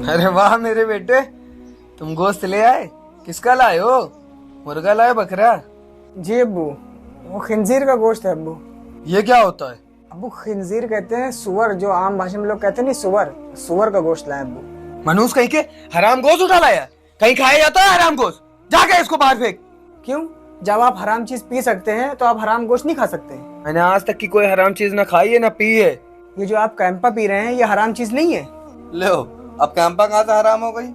अरे वाह मेरे बेटे, तुम गोश्त ले आए। किसका लाए हो? मुर्गा लाए बकरा? जी अब्बू, वो खिंजीर का गोश्त है अब्बू। ये क्या होता है? अब्बू खिंजीर कहते हैं सुअर, जो आम भाषा में लोग कहते हैं नहीं सुअर, सुअर का गोश्त लाए अब्बू। मनूस कहीं के हराम गोश्त उठा लाया। कहीं खाया जाता है हराम गोश्त? जाके इसको बाहर फेंक। क्यों? जब आप हराम चीज पी सकते हैं तो आप हराम गोश्त नहीं खा सकते? मैंने आज तक की कोई हराम चीज ना खाई है ना पी है। ये जो आप कैंपा पी रहे हैं ये हराम चीज नहीं है। लो, अब कैंपा कहाँ से हराम हो गई?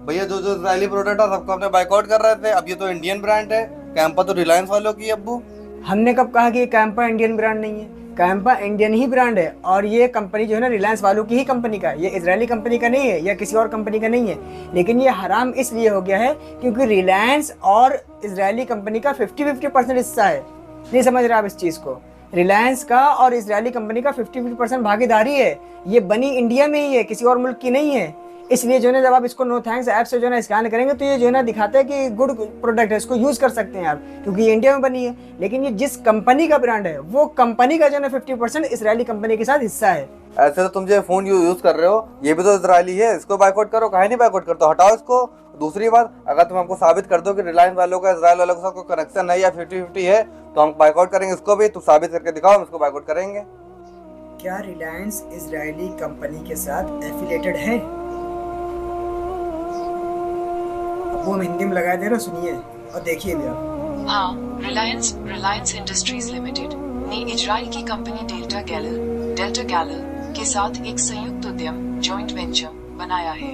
भैया जो जो इजरायली प्रोडक्ट है सबको अपने बाइकआउट कर रहे थे। अब ये तो इंडियन ब्रांड है। कैंपा तो रिलायंस वालों की है अब्बू। हमने कब कहा कि ये कैंपा इंडियन ब्रांड नहीं है? कैंपा इंडियन ही ब्रांड है और ये कंपनी जो है ना रिलायंस वालों की ही कंपनी का है। ये इजरायली कंपनी का नहीं है या किसी और कंपनी का नहीं है। लेकिन ये हराम इसलिए हो गया है क्योंकि रिलायंस और इजरायली कंपनी का 50-50% हिस्सा है। नहीं समझ रहे आप इस चीज़ को? रिलायंस का और इजरायली कंपनी का 50-50% भागीदारी है। ये बनी इंडिया में ही है, किसी और मुल्क की नहीं है। इसलिए जो है जब आप इसको नो थैंक्स ऐप से जो है ना स्कैन करेंगे तो ये जो है ना दिखाता है कि गुड प्रोडक्ट है, इसको यूज़ कर सकते हैं आप, क्योंकि ये इंडिया में बनी है। लेकिन ये जिस कंपनी का ब्रांड है वो कंपनी का जो है ना 50% इजरायली कंपनी के साथ हिस्सा है। ऐसे तो तुम जो फोन यूज कर रहे हो ये भी तो इजरायली है, इसको बाइकआउट करो। काहे नहीं बाइकआउट करते? हटाओ इसको। दूसरी बात, अगर तुम हमको साबित कर दो कि रिलायंस वालों का इजराइल वालों के साथ कोई कनेक्शन है या 50-50 है तो हम बाइकआउट करेंगे इसको भी। तुम साबित करके दिखाओ, हम इसको बाइकआउट करेंगे। क्या रिलायंस इजरायली कंपनी के साथ एफिलिएटेड है? वो हम हिंदी में लगाए थे ना, सुनिए और देखिए भी आप। हाँ, रिलायंस इंडस्ट्रीज लिमिटेड ने इजराइल की कंपनी डेल्टा गैलल के साथ एक संयुक्त उद्यम जॉइंट वेंचर बनाया है।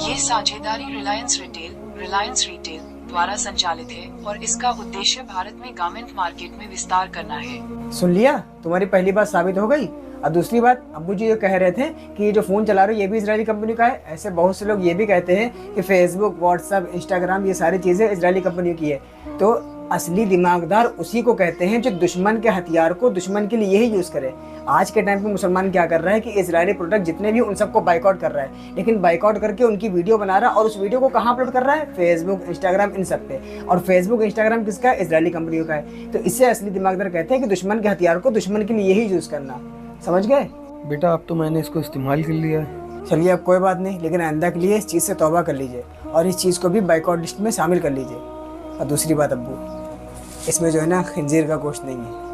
ये साझेदारी रिलायंस रिटेल द्वारा संचालित है और इसका उद्देश्य भारत में गारमेंट मार्केट में विस्तार करना है। सुन लिया, तुम्हारी पहली बात साबित हो गई। और दूसरी बात, अब्बू जी जो कह रहे थे कि ये जो फ़ोन चला रहे हो ये भी इजरायली कंपनी का है। ऐसे बहुत से लोग ये भी कहते हैं कि फेसबुक, व्हाट्सअप, इंस्टाग्राम ये सारी चीज़ें इजरायली कंपनी की है। तो असली दिमागदार उसी को कहते हैं जो दुश्मन के हथियार को दुश्मन के लिए ही यूज़ करे। आज के टाइम पे मुसलमान क्या कर रहा है कि इजरायली प्रोडक्ट जितने भी उन सबको बाइकआउट कर रहा है, लेकिन बाइकआउट करके उनकी वीडियो बना रहा है और उस वीडियो को कहाँ अपलोड कर रहा है? फेसबुक, इंस्टाग्राम, इन सब पे। और फेसबुक, इंस्टाग्राम किसका है? इजरायली कंपनियों का है। तो इससे असली दिमागदार कहते हैं कि दुश्मन के हथियार को दुश्मन के लिए ही यूज़ करना। समझ गए बेटा अब तो मैंने इसको इस्तेमाल कर लिया है। चलिए अब कोई बात नहीं, लेकिन आइंदा के लिए इस चीज़ से तौबा कर लीजिए और इस चीज़ को भी बाइकआउट लिस्ट में शामिल कर लीजिए। और दूसरी बात अब्बू, इसमें जो है ना खंजीर का गोश्त नहीं है।